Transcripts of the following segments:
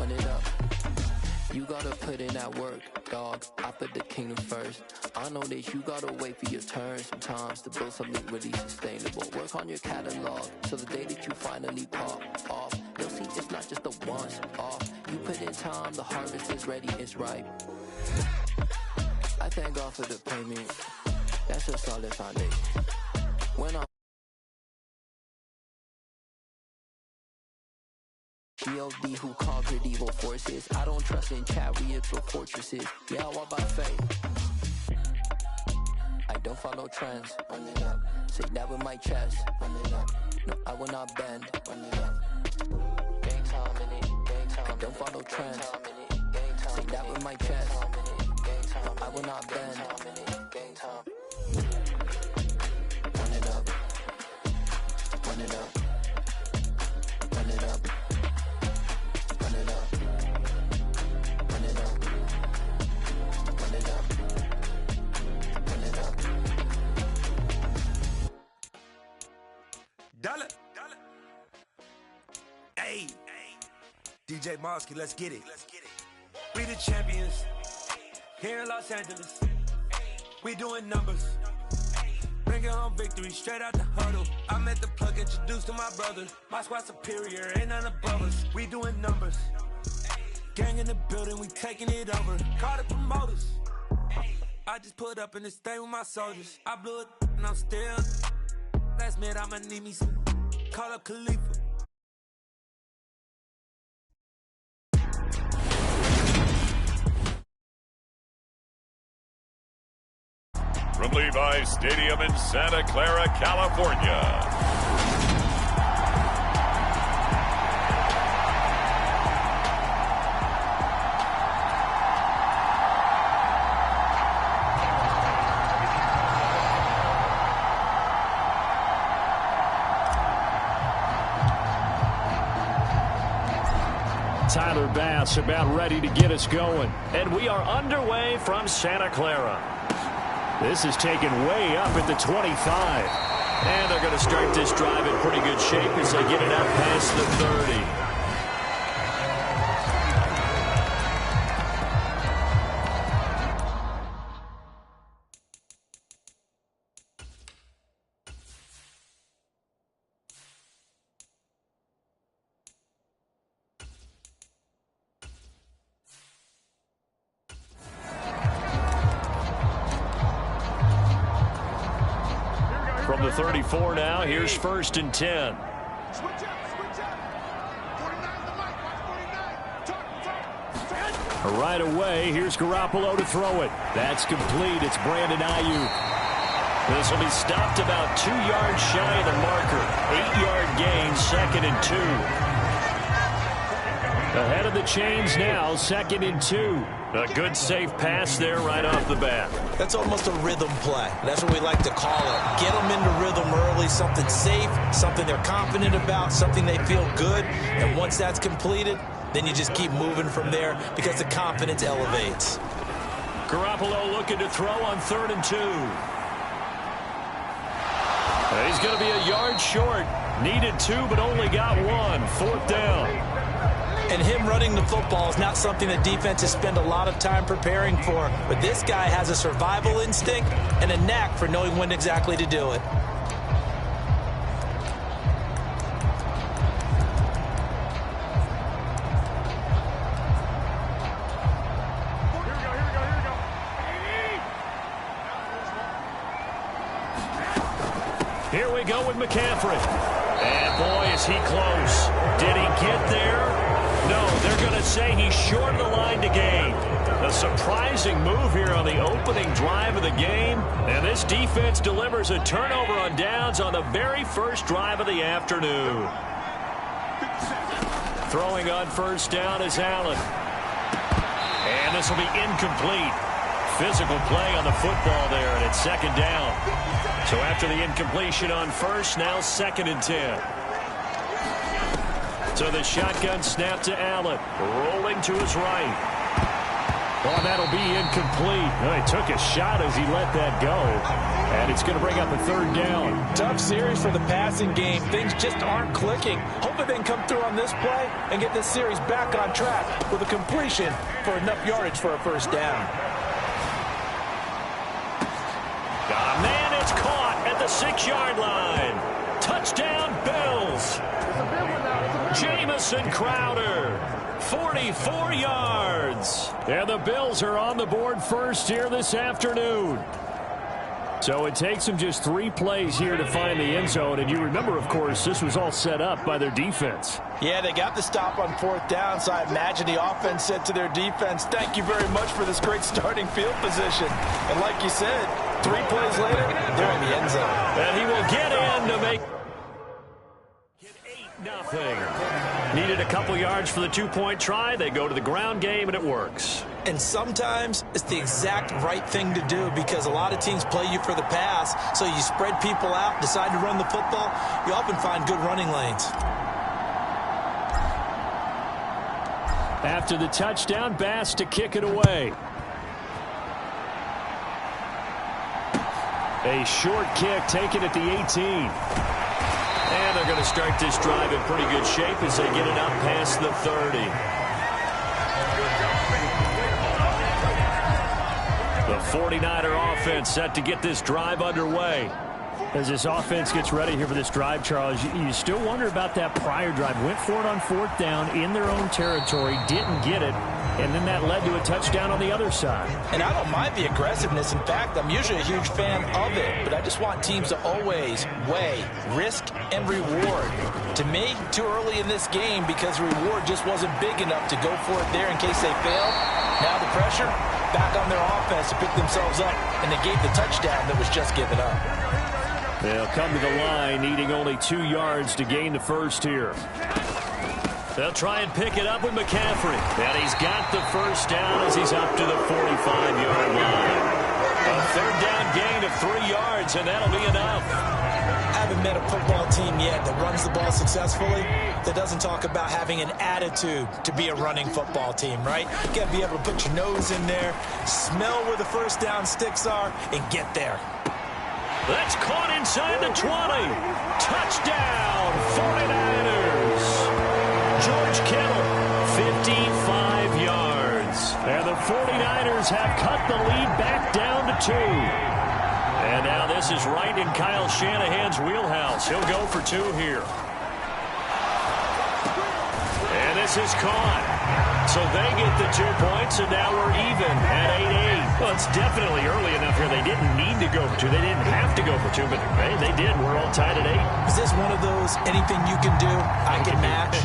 Run it up. You gotta put in that work, dog. I put the kingdom first. I know that you gotta wait for your turn sometimes to build something really sustainable. Work on your catalog, so the day that you finally pop off, you'll see it's not just a once off. You put in time, the harvest is ready, it's ripe. I thank God for the payment. That's a solid foundation. When I'm G.O.D. who conquered evil forces. I don't trust in chariots or fortresses. Yeah, I walk by faith. I don't follow trends. Run it up. Say that with my chest. Run it up. No, I will not bend. Run it up. Gang time in it. Gang time. I don't follow trends. Say that with my chest. No, I will not bend. Gang time. Run it up. Run it up. Run it up. Run it up. Run it up. Run it up. Run it up. Dollar. Hey. DJ Mosky, let's get it. We the champions. Here in Los Angeles. We doing numbers. Bringing home victory straight out the huddle. I met the plug, introduced to my brother. My squad superior, ain't none above us. We doing numbers. Gang in the building, we taking it over. Call the promoters. I just put up in this thing with my soldiers. I blew it and I'm still. Last minute I'ma need me some. Call up Khalifa. From Levi's Stadium in Santa Clara, California. Tyler Bass about ready to get us going. And we are underway from Santa Clara. This is taken way up at the 25. And they're going to start this drive in pretty good shape as they get it out past the 30. From the 34 now, here's 1st and 10. Right away, here's Garoppolo to throw it. That's complete. It's Brandon Ayuk. This will be stopped about 2 yards shy of the marker. 8-yard gain, 2nd and 2. Ahead of the chains now, 2nd and 2. A good safe pass there right off the bat. That's almost a rhythm play. That's what we like to call it. Get them into rhythm early, something safe, something they're confident about, something they feel good. And once that's completed, then you just keep moving from there because the confidence elevates. Garoppolo looking to throw on 3rd and 2. He's going to be a yard short. Needed 2, but only got 1. 4th down. And him running the football is not something that defenses spend a lot of time preparing for. But this guy has a survival instinct and a knack for knowing when exactly to do it. Here we go with McCaffrey. And boy, is he close. Did he get there? No, they're going to say he's short of the line to gain. A surprising move here on the opening drive of the game. And this defense delivers a turnover on downs on the very first drive of the afternoon. Throwing on 1st down is Allen. And this will be incomplete. Physical play on the football there, and it's 2nd down. So after the incompletion on 1st, now 2nd and 10. So the shotgun snap to Allen. Rolling to his right. Oh, that'll be incomplete. Oh, he took a shot as he let that go. And it's going to bring up a third down. Tough series for the passing game. Things just aren't clicking. Hopefully they can come through on this play and get this series back on track with a completion for enough yardage for a first down. Got a man, it's caught at the 6-yard line. Touchdown, Bills. Jamison Crowder, 44 yards. And the Bills are on the board first here this afternoon. So it takes them just 3 plays here to find the end zone. And you remember, of course, this was all set up by their defense. Yeah, they got the stop on 4th down, so I imagine the offense said to their defense, thank you very much for this great starting field position. And like you said, 3 plays later, they're in the end zone. And he will get in to make it 8-0. Needed a couple yards for the 2-point try. They go to the ground game, and it works. And sometimes it's the exact right thing to do because a lot of teams play you for the pass, so you spread people out, decide to run the football. You often find good running lanes. After the touchdown, Bass to kick it away. A short kick taken at the 18. And they're going to start this drive in pretty good shape as they get it up past the 30. The 49er offense set to get this drive underway. As this offense gets ready here for this drive, Charles, you still wonder about that prior drive. Went for it on 4th down in their own territory, didn't get it, and then that led to a touchdown on the other side. And I don't mind the aggressiveness. In fact, I'm usually a huge fan of it, but I just want teams to always weigh risk and reward. To me, too early in this game because the reward just wasn't big enough to go for it there in case they failed. Now the pressure back on their offense to pick themselves up, and they gave the touchdown that was just given up. They'll come to the line, needing only 2 yards to gain the first here. They'll try and pick it up with McCaffrey. And he's got the first down as he's up to the 45-yard line. A third down gain of 3 yards, and that'll be enough. I haven't met a football team yet that runs the ball successfully that doesn't talk about having an attitude to be a running football team, right? You got to be able to put your nose in there, smell where the first down sticks are, and get there. That's caught inside the 20. Touchdown, 49ers. George Kittle, 55 yards. And the 49ers have cut the lead back down to 2. And now this is right in Kyle Shanahan's wheelhouse. He'll go for 2 here. And this is caught. So they get the 2 points, and now we're even at 8-8. Well, it's definitely early enough here. They didn't need to go for 2. They didn't have to go for 2, but they did. We're all tied at 8. Is this one of those anything you can do, I can match?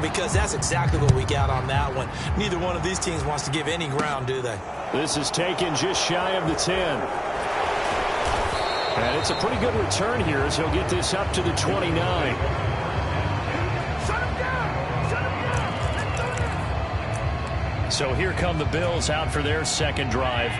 Because that's exactly what we got on that one. Neither one of these teams wants to give any ground, do they? This is taken just shy of the 10. And it's a pretty good return here as he'll get this up to the 29. So here come the Bills out for their second drive.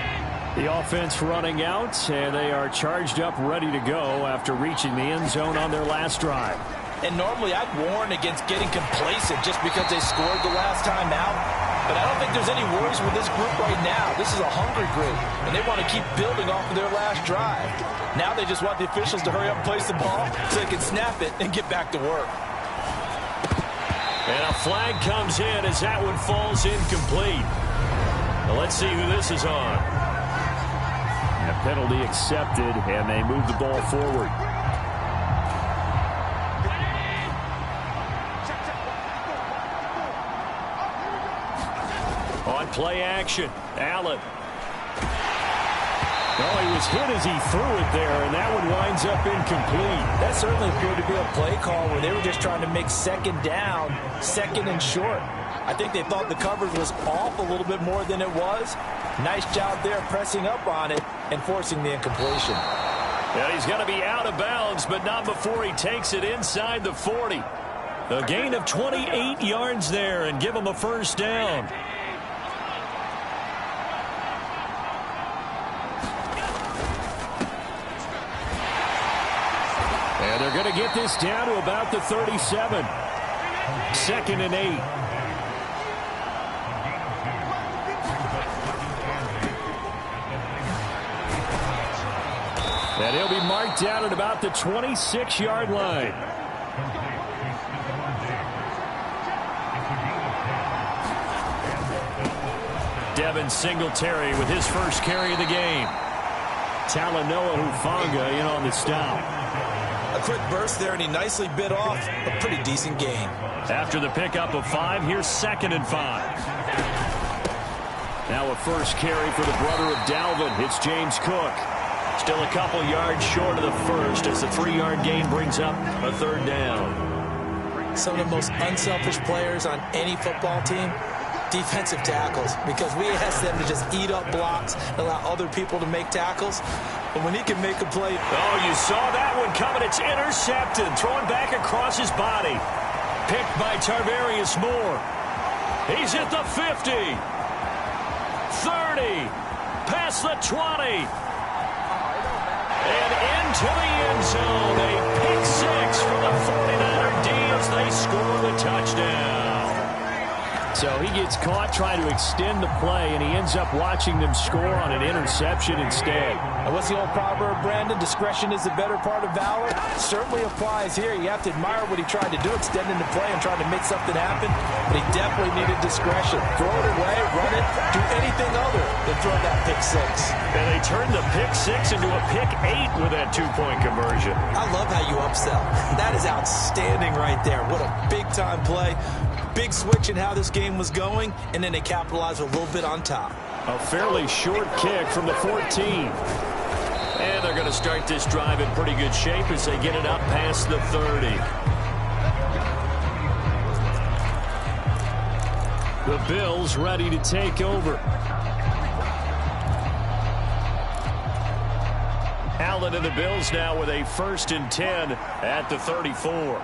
The offense running out, and they are charged up, ready to go after reaching the end zone on their last drive. And normally I'd warn against getting complacent just because they scored the last time out. But I don't think there's any worries with this group right now. This is a hungry group, and they want to keep building off of their last drive. Now they just want the officials to hurry up and place the ball so they can snap it and get back to work. And a flag comes in as that one falls incomplete. Well, let's see who this is on. And a penalty accepted, and they move the ball forward. On play action, Allen. Oh, he was hit as he threw it there, and that one winds up incomplete. That certainly appeared to be a play call where they were just trying to make second down, second and short. I think they thought the coverage was off a little bit more than it was. Nice job there pressing up on it and forcing the incompletion. Yeah, he's going to be out of bounds, but not before he takes it inside the 40. A gain of 28 yards there and give him a first down. And they're going to get this down to about the 37. 2nd and 8. And he'll be marked down at about the 26-yard line. Devin Singletary with his first carry of the game. Talanoa Hufanga in on the stop. A quick burst there, and he nicely bit off a pretty decent gain. After the pickup of 5, here's 2nd and 5. Now a first carry for the brother of Dalvin. It's James Cook. Still a couple yards short of the first as the 3-yard gain brings up a 3rd down. Some of the most unselfish players on any football team, defensive tackles, because we ask them to just eat up blocks and allow other people to make tackles. But when he can make a play... Oh, you saw that one coming. It's intercepted. Thrown back across his body. Picked by Tarvarius Moore. He's at the 50. 30. Past the 20. And into the end zone. A pick 6 for the 49er D as they score the touchdown. So he gets caught trying to extend the play, and he ends up watching them score on an interception instead. And what's the old proverb, Brandon? Discretion is the better part of valor. Certainly applies here. You have to admire what he tried to do, extending the play and trying to make something happen. But he definitely needed discretion. Throw it away, run it, do anything other than throw that pick 6. And they turned the pick 6 into a pick 8 with that 2-point conversion. I love how you upsell. That is outstanding right there. What a big-time play. Big switch in how this game was going, and then they capitalized a little bit on top. A fairly short kick from the 14. And they're going to start this drive in pretty good shape as they get it up past the 30. The Bills ready to take over. Allen and the Bills now with a 1st and 10 at the 34.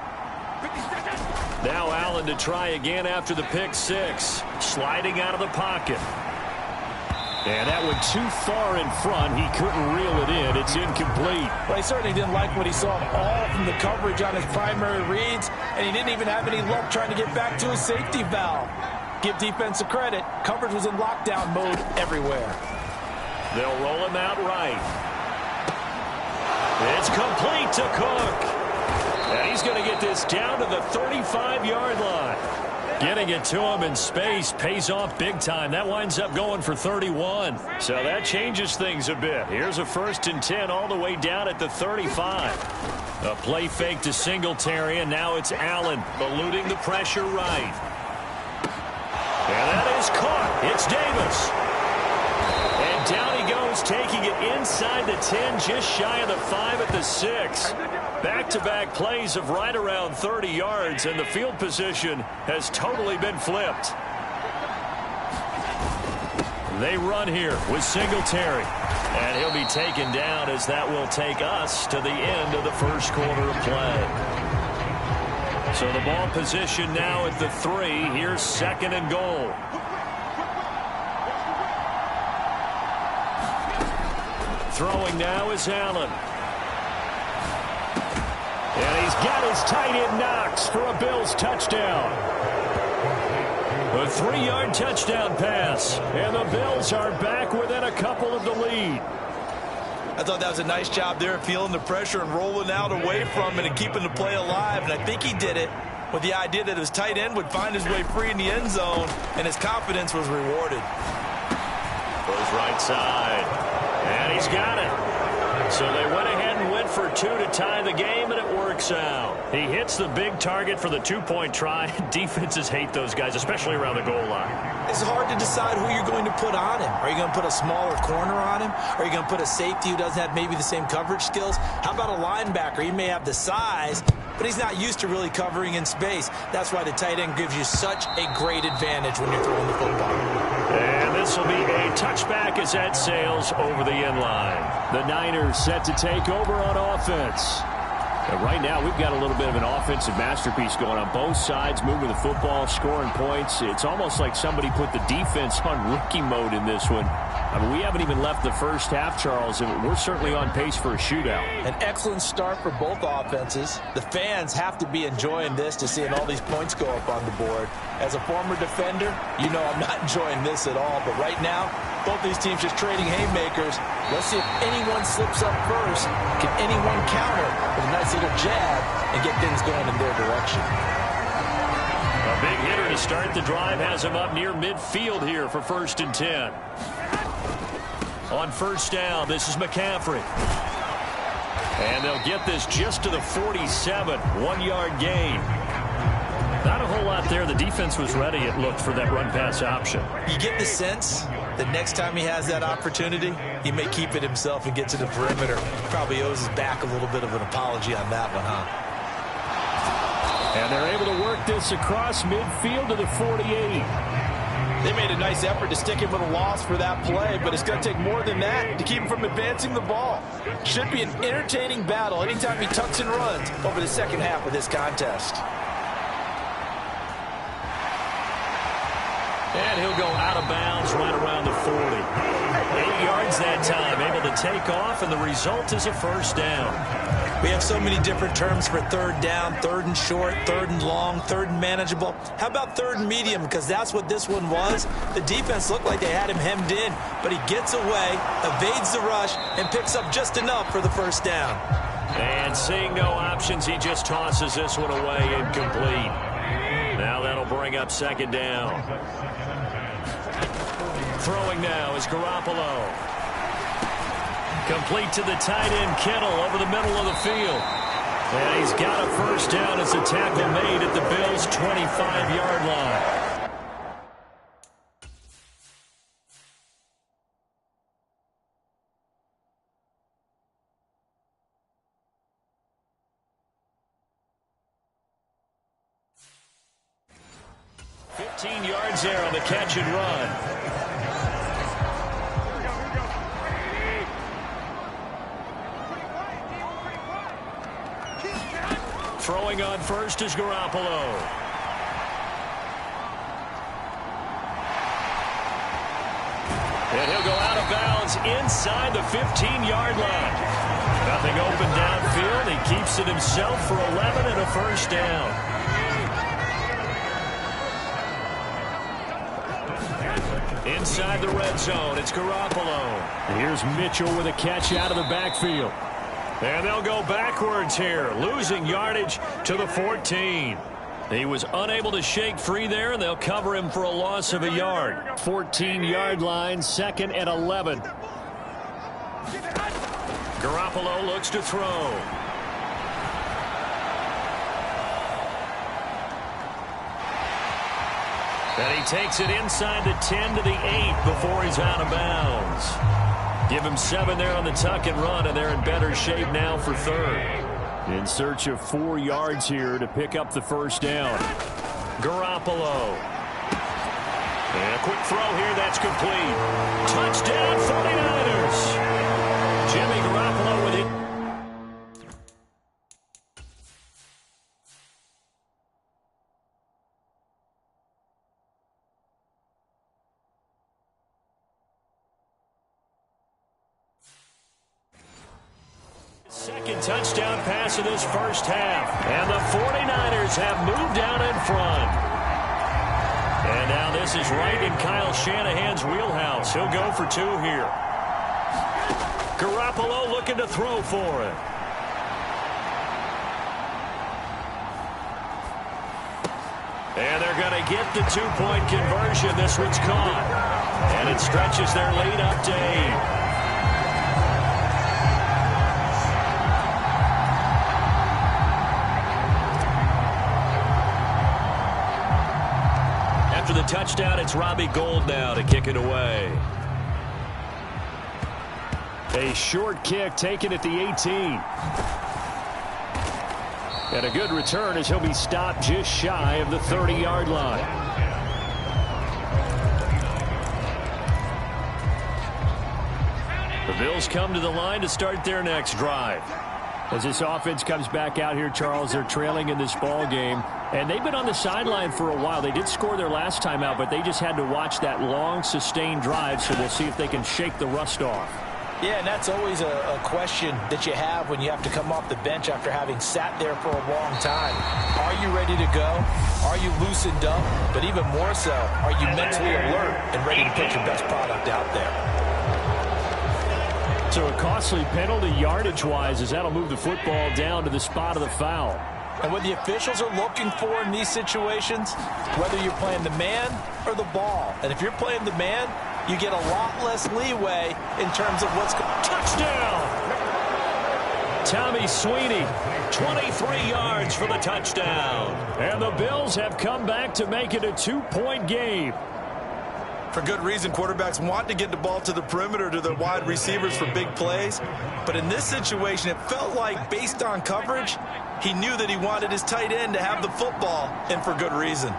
Now Allen to try again after the pick 6. Sliding out of the pocket. And that went too far in front. He couldn't reel it in. It's incomplete. Well, he certainly didn't like what he saw all from the coverage on his primary reads, and he didn't even have any luck trying to get back to his safety valve. Give defensive credit. Coverage was in lockdown mode everywhere. They'll roll him out right. It's complete to Cook. And he's going to get this down to the 35-yard line. Getting it to him in space pays off big time. That winds up going for 31. So that changes things a bit. Here's a 1st and 10 all the way down at the 35. A play fake to Singletary, and now it's Allen eluding the pressure right. And that is caught. It's Davis. And down he goes, taking it inside the 10, just shy of the 5 at the 6. Back-to-back plays of right around 30 yards, and the field position has totally been flipped. They run here with Singletary, and he'll be taken down as that will take us to the end of the first quarter of play. So the ball position now at the 3. Here's 2nd and goal. Throwing now is Allen. And he's got his tight end Knox for a Bills touchdown. A 3-yard touchdown pass. And the Bills are back within a couple of the lead. I thought that was a nice job there, feeling the pressure and rolling out away from it and keeping the play alive. And I think he did it with the idea that his tight end would find his way free in the end zone, and his confidence was rewarded. Goes right side. And he's got it. So they went ahead and went for 2 to tie the game, and it works out. He hits the big target for the 2-point try. Defenses hate those guys, especially around the goal line. It's hard to decide who you're going to put on him. Are you going to put a smaller corner on him? Are you going to put a safety who doesn't have maybe the same coverage skills? How about a linebacker? He may have the size, but he's not used to really covering in space. That's why the tight end gives you such a great advantage when you're throwing the football. And this will be a touchback as that sails over the end line. The Niners set to take over on offense. And right now, we've got a little bit of an offensive masterpiece going on both sides, moving the football, scoring points. It's almost like somebody put the defense on rookie mode in this one. I mean, we haven't even left the first half, Charles, and we're certainly on pace for a shootout. An excellent start for both offenses. The fans have to be enjoying this to seeing all these points go up on the board. As a former defender, you know I'm not enjoying this at all. But right now, both these teams just trading haymakers. Let's see if anyone slips up first. Can anyone counter with a nice little jab and get things going in their direction? A big hitter to start the drive has him up near midfield here for 1st and 10. On 1st down, this is McCaffrey. And they'll get this just to the 47, 1-yard gain. Not a whole lot there. The defense was ready, it looked, for that run-pass option. You get the sense that next time he has that opportunity, he may keep it himself and get to the perimeter. Probably owes his back a little bit of an apology on that one, huh? And they're able to work this across midfield to the 48. They made a nice effort to stick him with a loss for that play, but it's going to take more than that to keep him from advancing the ball. Should be an entertaining battle anytime he tucks and runs over the second half of this contest. And he'll go out of bounds right around the 40. 8 yards that time, able to take off, and the result is a 1st down. We have so many different terms for 3rd down, 3rd and short, 3rd and long, 3rd and manageable. How about 3rd and medium? Because that's what this one was. The defense looked like they had him hemmed in, but he gets away, evades the rush, and picks up just enough for the 1st down. And seeing no options, he just tosses this one away, incomplete. Now that'll bring up 2nd down. Throwing now is Garoppolo. Complete to the tight end, Kittle, over the middle of the field. And he's got a 1st down as a tackle made at the Bills' 25-yard line. Yards there on the catch and run. Throwing on 1st is Garoppolo. And he'll go out of bounds inside the 15-yard line. Nothing open downfield. He keeps it himself for 11 and a 1st down. Inside the red zone, it's Garoppolo. And here's Mitchell with a catch out of the backfield. And they'll go backwards here, losing yardage to the 14. He was unable to shake free there, and they'll cover him for a loss of a yard. 14-yard line, 2nd and 11. Garoppolo looks to throw. And he takes it inside the 10 to the 8 before he's out of bounds. Give him 7 there on the tuck and run, and they're in better shape now for 3rd. In search of 4 yards here to pick up the 1st down. Garoppolo. And a quick throw here, that's complete. Touchdown, 49ers. Jimmy Garoppolo with it. Second touchdown pass of this 1st half. And the 49ers have moved down in front. And now this is right in Kyle Shanahan's wheelhouse. He'll go for 2 here. Garoppolo looking to throw for it. And they're going to get the 2-point conversion. This one's caught. And it stretches their lead up to 8. After the touchdown, it's Robbie Gould now to kick it away. A short kick taken at the 18. And a good return as he'll be stopped just shy of the 30-yard line. The Bills come to the line to start their next drive. As this offense comes back out here, Charles, they're trailing in this ball game. And they've been on the sideline for a while. They did score their last time out, but they just had to watch that long, sustained drive. So we'll see if they can shake the rust off. Yeah, and that's always a question that you have when you have to come off the bench after having sat there for a long time. Are you ready to go? Are you loosened up? But even more so, are you mentally alert and ready to put your best product out there? So a costly penalty yardage-wise as that'll move the football down to the spot of the foul. And what the officials are looking for in these situations, whether you're playing the man or the ball. And if you're playing the man, you get a lot less leeway in terms of what's going on. Touchdown! Tommy Sweeney, 23 yards for the touchdown. And the Bills have come back to make it a 2-point game. For good reason, quarterbacks want to get the ball to the perimeter to their wide receivers for big plays. But in this situation, it felt like, based on coverage, he knew that he wanted his tight end to have the football, and for good reason.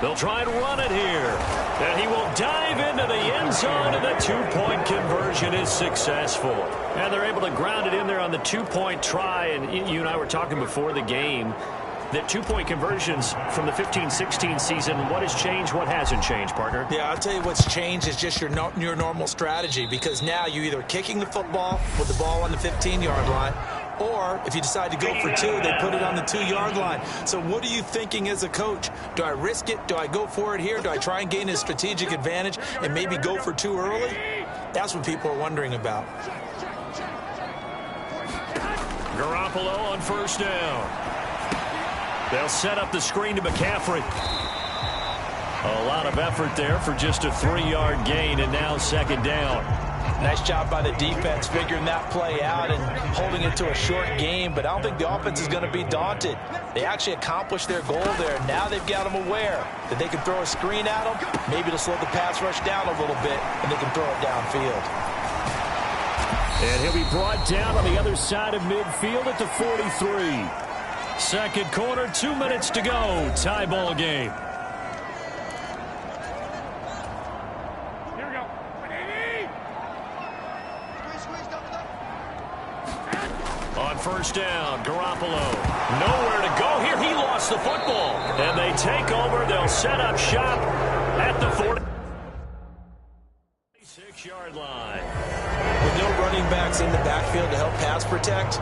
They'll try and run it here. And he will dive into the end zone, and the 2-point conversion is successful. And they're able to ground it in there on the 2-point try. And you and I were talking before the game that 2-point conversions from the 15-16 season, what has changed, what hasn't changed, partner? Yeah, I'll tell you what's changed is just your normal strategy, because now you're either kicking the football with the ball on the 15-yard line, or if you decide to go for two, they put it on the 2-yard line. So what are you thinking as a coach? Do I risk it? Do I go for it here? Do I try and gain a strategic advantage and maybe go for two early? That's what people are wondering about. Garoppolo on first down. They'll set up the screen to McCaffrey. A lot of effort there for just a 3-yard gain, and now second down. Nice job by the defense figuring that play out and holding it to a short game, but I don't think the offense is going to be daunted. They actually accomplished their goal there. Now they've got them aware that they can throw a screen at them, maybe to slow the pass rush down a little bit, and they can throw it downfield. And he'll be brought down on the other side of midfield at the 43. Second quarter, 2 minutes to go. Tie ball game. On first down, Garoppolo. Nowhere to go here. He lost the football. And they take over. They'll set up shop at the 46-yard line. With no running backs in the backfield to help pass protect,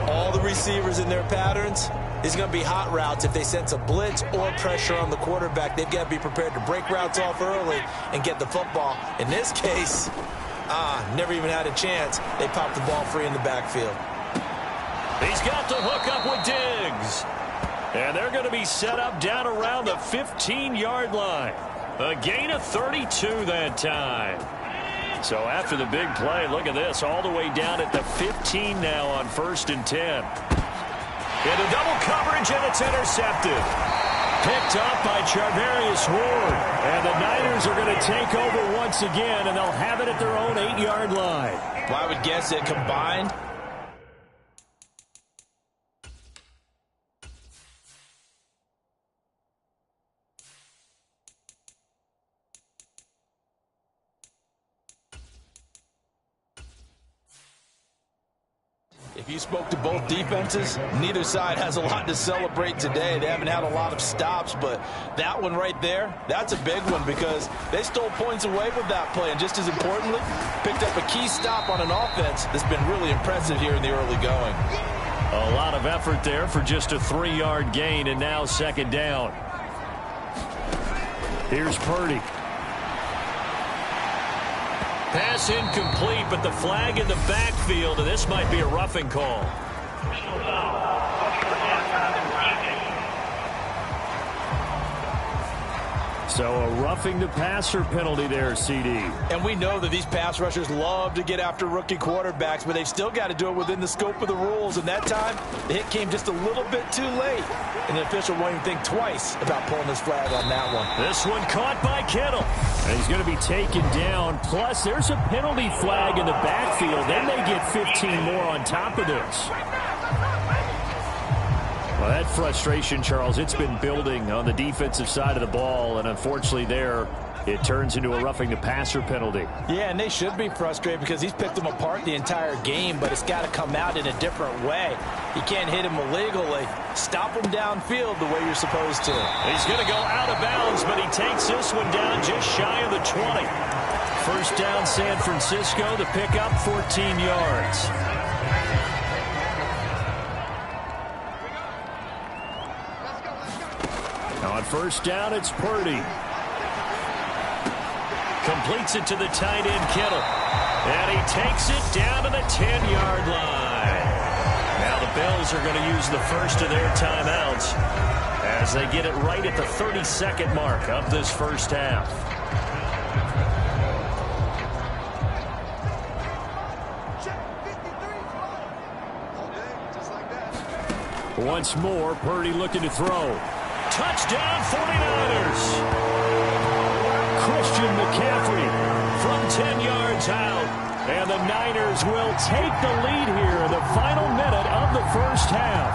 all the receivers in their patterns, these are going to be hot routes. If they sense a blitz or pressure on the quarterback, they've got to be prepared to break routes off early and get the football. In this case, never even had a chance. They popped the ball free in the backfield. He's got the hook up with Diggs. And they're going to be set up down around the 15-yard line. A gain of 32 that time. So after the big play, look at this, all the way down at the 15 now on 1st and 10. Into double coverage, and it's intercepted. Picked up by Charvarius Ward. And the Niners are going to take over once again, and they'll have it at their own 8-yard line. Well, I would guess that combined, if you spoke to both defenses, neither side has a lot to celebrate today. They haven't had a lot of stops, but that one right there, that's a big one because they stole points away with that play. And just as importantly, picked up a key stop on an offense that's been really impressive here in the early going. A lot of effort there for just a 3-yard gain, and now second down. Here's Purdy. Pass incomplete, but the flag in the backfield, and this might be a roughing call. So a roughing the passer penalty there, CD. And we know that these pass rushers love to get after rookie quarterbacks, but they've still got to do it within the scope of the rules. And that time, the hit came just a little bit too late. And the official won't even think twice about pulling his flag on that one. This one caught by Kittle. And he's going to be taken down. Plus, there's a penalty flag in the backfield. Then they get 15 more on top of this. Well, that frustration, Charles, it's been building on the defensive side of the ball, and unfortunately there, It turns into a roughing the passer penalty. Yeah, and they should be frustrated because he's picked them apart the entire game, but it's got to come out in a different way. You can't hit him illegally. Stop him downfield the way you're supposed to. He's going to go out of bounds, but he takes this one down just shy of the 20. First down, San Francisco. The pickup, 14 yards. On first down, it's Purdy. Completes it to the tight end, Kittle. And he takes it down to the 10-yard line. Now the Bills are going to use the first of their timeouts as they get it right at the 32nd mark of this first half. Once more, Purdy looking to throw. Touchdown, 49ers! Christian McCaffrey from 10 yards out. And the Niners will take the lead here in the final minute of the first half.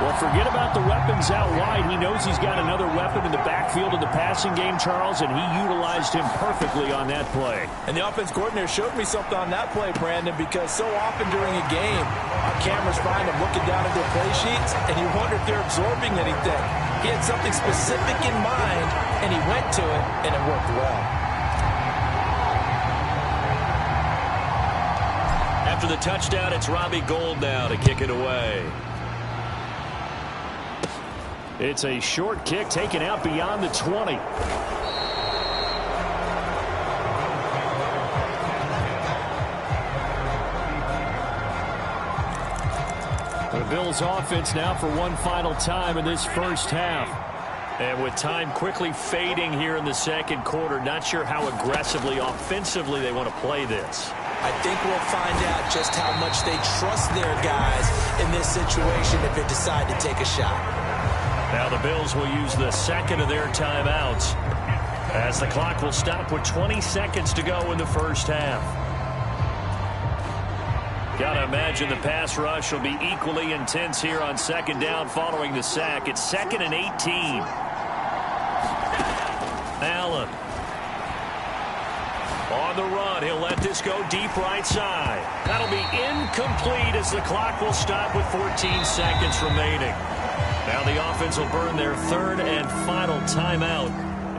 Well, forget about the weapons out wide. He knows he's got another weapon in the backfield of the passing game, Charles, and he utilized him perfectly on that play. And the offense coordinator showed me something on that play, Brandon, because so often during a game, our cameras find them looking down at their play sheets, and you wonder if they're absorbing anything. He had something specific in mind, and he went to it, and it worked well. After the touchdown, it's Robbie Gould now to kick it away. It's a short kick taken out beyond the 20. The Bills offense now for one final time in this first half. And with time quickly fading here in the second quarter, not sure how aggressively, offensively they want to play this. I think we'll find out just how much they trust their guys in this situation if they decide to take a shot. Now the Bills will use the second of their timeouts as the clock will stop with 20 seconds to go in the first half. Gotta imagine the pass rush will be equally intense here on second down following the sack. It's 2nd and 18. Allen. On the run, he'll let this go deep right side. That'll be incomplete as the clock will stop with 14 seconds remaining. Now the offense will burn their third and final timeout.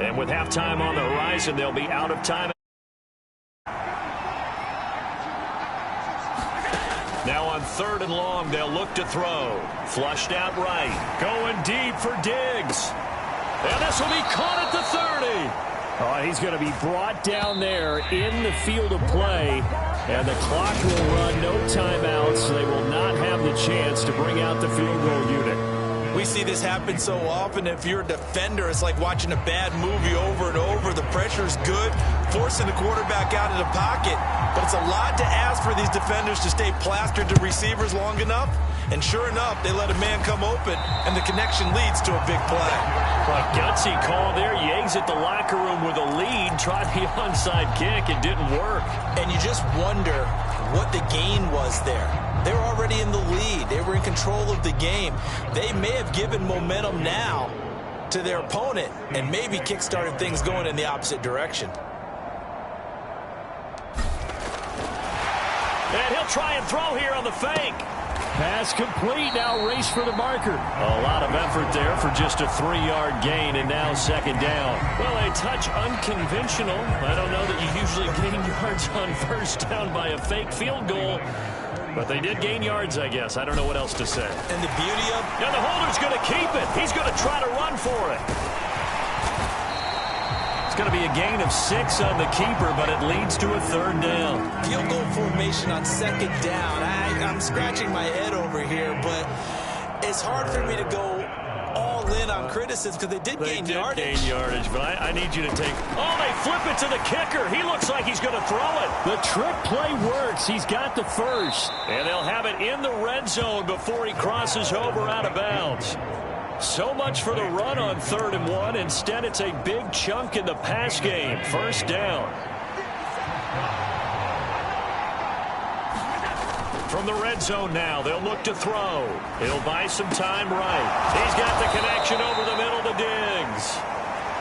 And with halftime on the horizon, they'll be out of time. Now on 3rd and long, they'll look to throw. Flushed out right. Going deep for Diggs. And this will be caught at the 30. Oh, he's going to be brought down there in the field of play. And the clock will run, no timeouts. They will not have the chance to bring out the field goal unit. We see this happen so often. If you're a defender, it's like watching a bad movie over and over. The pressure's good, forcing the quarterback out of the pocket. But it's a lot to ask for these defenders to stay plastered to receivers long enough. And sure enough, they let a man come open, and the connection leads to a big play. A gutsy call there. Yates at the locker room with a lead. Tried the onside kick. It didn't work. And you just wonder what the gain was there. They were already in the lead. They were in control of the game. They may have given momentum now to their opponent and maybe kick-started things going in the opposite direction. And he'll try and throw here on the fake. Pass complete. Now race for the marker. A lot of effort there for just a 3-yard gain, and now second down. Well, a touch unconventional. I don't know that you usually gain yards on first down by a fake field goal. But they did gain yards, I guess. I don't know what else to say. And the beauty of... And the holder's going to keep it. He's going to try to run for it. It's going to be a gain of 6 on the keeper, but it leads to a 3rd down. Field goal formation on second down. I'm scratching my head over here, but it's hard for me to go all in on criticism because they did gain yardage. But I need you to take... Oh, they flip it to the kicker. He looks like he's going to throw it. The trick play works. He's got the first. And they'll have it in the red zone before he crosses over out of bounds. So much for the run on 3rd and 1. Instead, it's a big chunk in the pass game. First down. From the red zone now, they'll look to throw. He'll buy some time right. He's got the connection over the middle to Diggs.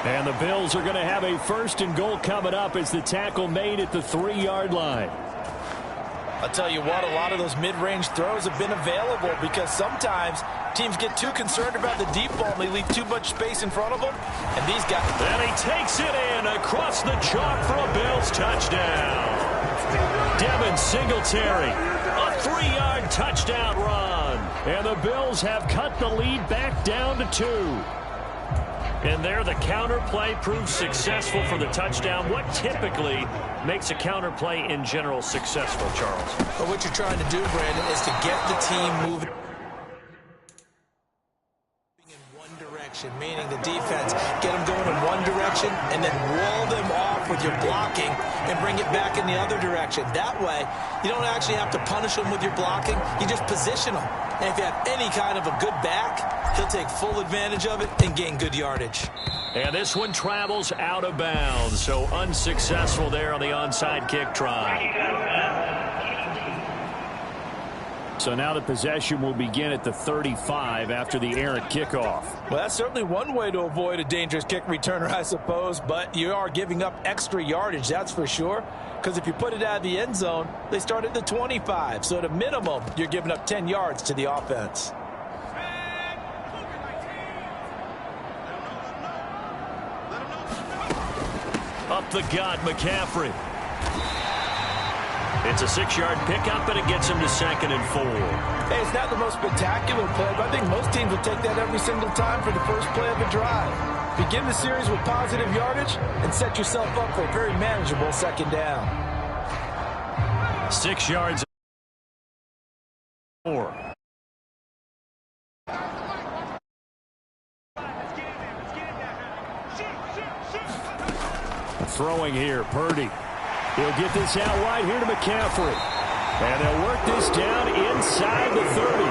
And the Bills are going to have a 1st and goal coming up as the tackle made at the 3-yard line. I'll tell you what, a lot of those mid-range throws have been available because sometimes teams get too concerned about the deep ball and they leave too much space in front of them. And these guys... And he takes it in across the chalk for a Bills touchdown. Devin Singletary, a 3-yard touchdown run. And the Bills have cut the lead back down to 2. And there the counter play proves successful for the touchdown. What typically makes a counter play in general successful, Charles? But what you're trying to do, Brandon, is to get the team moving in one direction, meaning the defense, get them going in one direction and then wall them off with your blocking and bring it back in the other direction. That way, you don't actually have to punish them with your blocking. You just position them. And if you have any kind of a good back, he'll take full advantage of it and gain good yardage. And this one travels out of bounds, so unsuccessful there on the onside kick try. So now the possession will begin at the 35 after the errant kickoff. Well, that's certainly one way to avoid a dangerous kick returner, I suppose, but you are giving up extra yardage, that's for sure. Because if you put it out of the end zone, they start at the 25. So at a minimum, you're giving up 10 yards to the offense. Up the gut, McCaffrey. It's a 6-yard pickup, and it gets him to 2nd and 4. Hey, it's not the most spectacular play, but I think most teams will take that every single time for the first play of the drive. Begin the series with positive yardage and set yourself up for a very manageable 2nd down. 6 yards. 4. Throwing here, Purdy. He'll get this out wide here to McCaffrey. And they'll work this down inside the 30.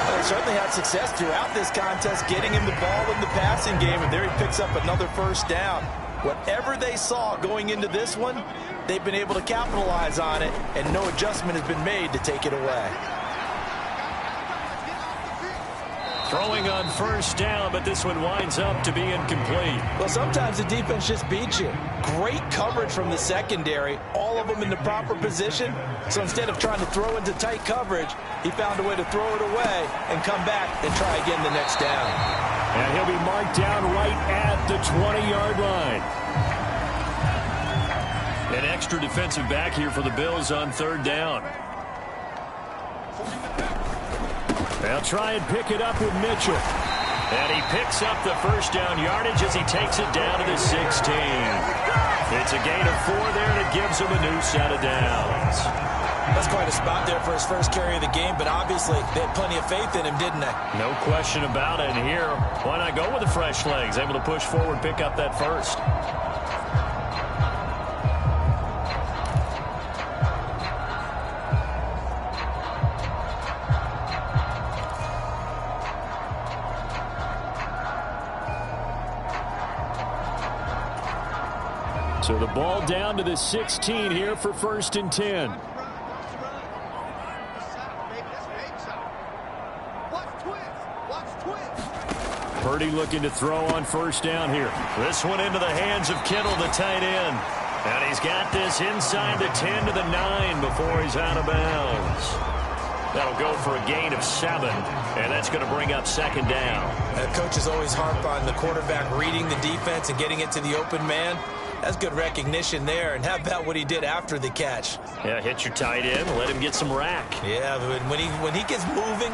Well, they certainly had success throughout this contest getting him the ball in the passing game, and there he picks up another 1st down. Whatever they saw going into this one, they've been able to capitalize on it, and no adjustment has been made to take it away. Throwing on 1st down, but this one winds up to be incomplete. Well, sometimes the defense just beats you. Great coverage from the secondary, all of them in the proper position. So instead of trying to throw into tight coverage, he found a way to throw it away and come back and try again the next down. And he'll be marked down right at the 20-yard line. An extra defensive back here for the Bills on 3rd down. They'll try and pick it up with Mitchell. And he picks up the 1st down yardage as he takes it down to the 16. It's a gain of 4 there that gives him a new set of downs. That's quite a spot there for his first carry of the game, but obviously they had plenty of faith in him, didn't they? No question about it. And here, why not go with the fresh legs? Able to push forward, pick up that 1st. So the ball down to the 16 here for 1st and 10. Purdy looking to throw on 1st down here. This one into the hands of Kittle, the tight end. And he's got this inside the 10 to the 9 before he's out of bounds. That'll go for a gain of 7, and that's going to bring up 2nd down. Coaches always harp on the quarterback reading the defense and getting it to the open man. That's good recognition there. And how about what he did after the catch? Yeah, hit your tight end, let him get some rack. Yeah, but when he gets moving,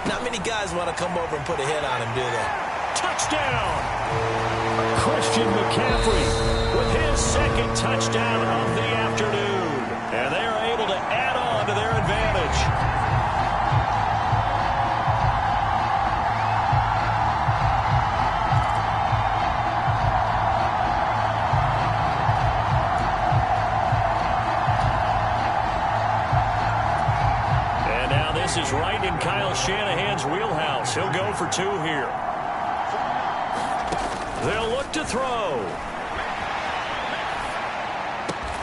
not many guys want to come over and put a hit on him, do they? Touchdown! Christian McCaffrey with his 2nd touchdown of the afternoon. And they are able to add on to their advantage. This is right in Kyle Shanahan's wheelhouse. He'll go for 2 here. They'll look to throw.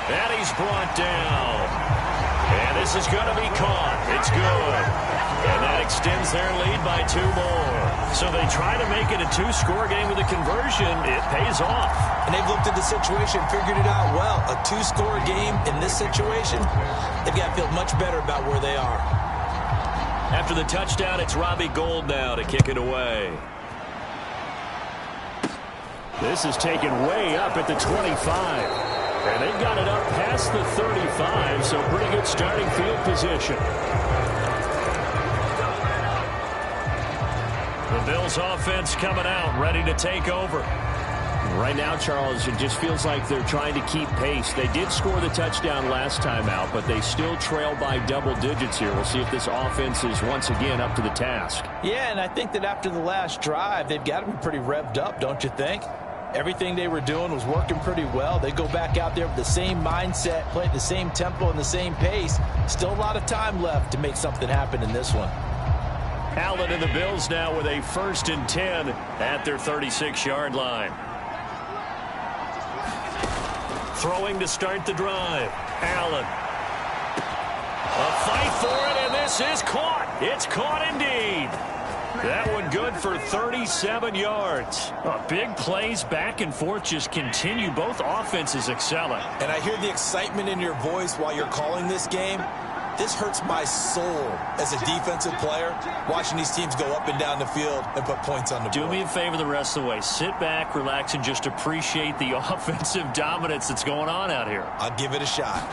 And he's brought down. And this is going to be caught. It's good. And that extends their lead by 2 more. So they try to make it a 2-score game with a conversion. It pays off. And they've looked at the situation, figured it out well. A 2-score game in this situation, they've got to feel much better about where they are. After the touchdown, it's Robbie Gould now to kick it away. This is taken way up at the 25. And they've got it up past the 35, so pretty good starting field position. The Bills offense coming out, ready to take over. Right now, Charles, it just feels like they're trying to keep pace. They did score the touchdown last time out, but they still trail by double digits here. We'll see if this offense is once again up to the task. Yeah, and I think that after the last drive, they've got to be pretty revved up, don't you think? Everything they were doing was working pretty well. They go back out there with the same mindset, play at the same tempo and the same pace. Still a lot of time left to make something happen in this one. Allen and the Bills now with a 1st and 10 at their 36-yard line. Throwing to start the drive. Allen. A fight for it, and this is caught. It's caught indeed. That one good for 37 yards. Big plays back and forth just continue. Both offenses excelling. And I hear the excitement in your voice while you're calling this game. This hurts my soul as a defensive player, watching these teams go up and down the field and put points on the board. Do me a favor the rest of the way. Sit back, relax, and just appreciate the offensive dominance that's going on out here. I'll give it a shot.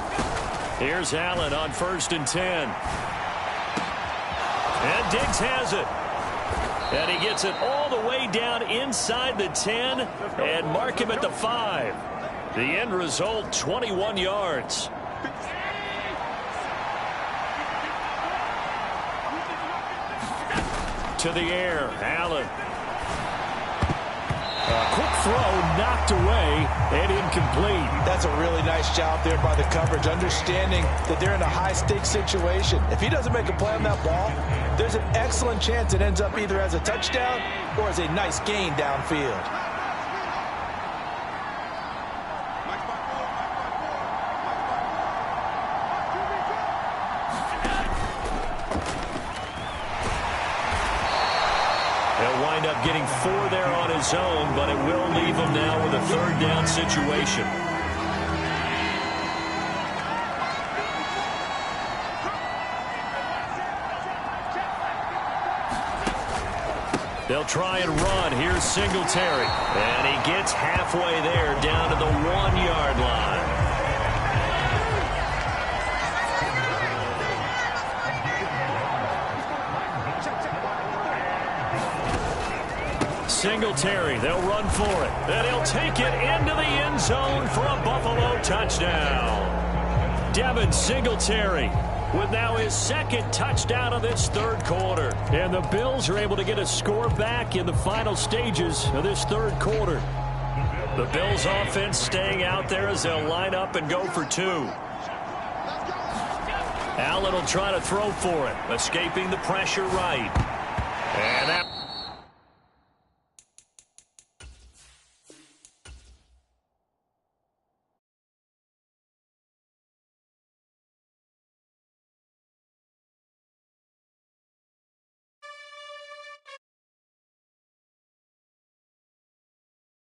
Here's Allen on 1st and 10. And Diggs has it. And he gets it all the way down inside the 10 and mark him at the 5. The end result, 21 yards. To the air, Allen. A quick throw knocked away and incomplete. That's a really nice job there by the coverage, understanding that they're in a high-stakes situation. If he doesn't make a play on that ball, there's an excellent chance it ends up either as a touchdown or as a nice gain downfield. They'll wind up getting 4 there on his own, but it will leave him now with a 3rd down situation. They'll try and run. Here's Singletary. And he gets halfway there down to the 1-yard line. Singletary, they'll run for it. And he'll take it into the end zone for a Buffalo touchdown. Devin Singletary with now his 2nd touchdown of this 3rd quarter. And the Bills are able to get a score back in the final stages of this 3rd quarter. The Bills offense staying out there as they'll line up and go for 2. Allen will try to throw for it, escaping the pressure right. And that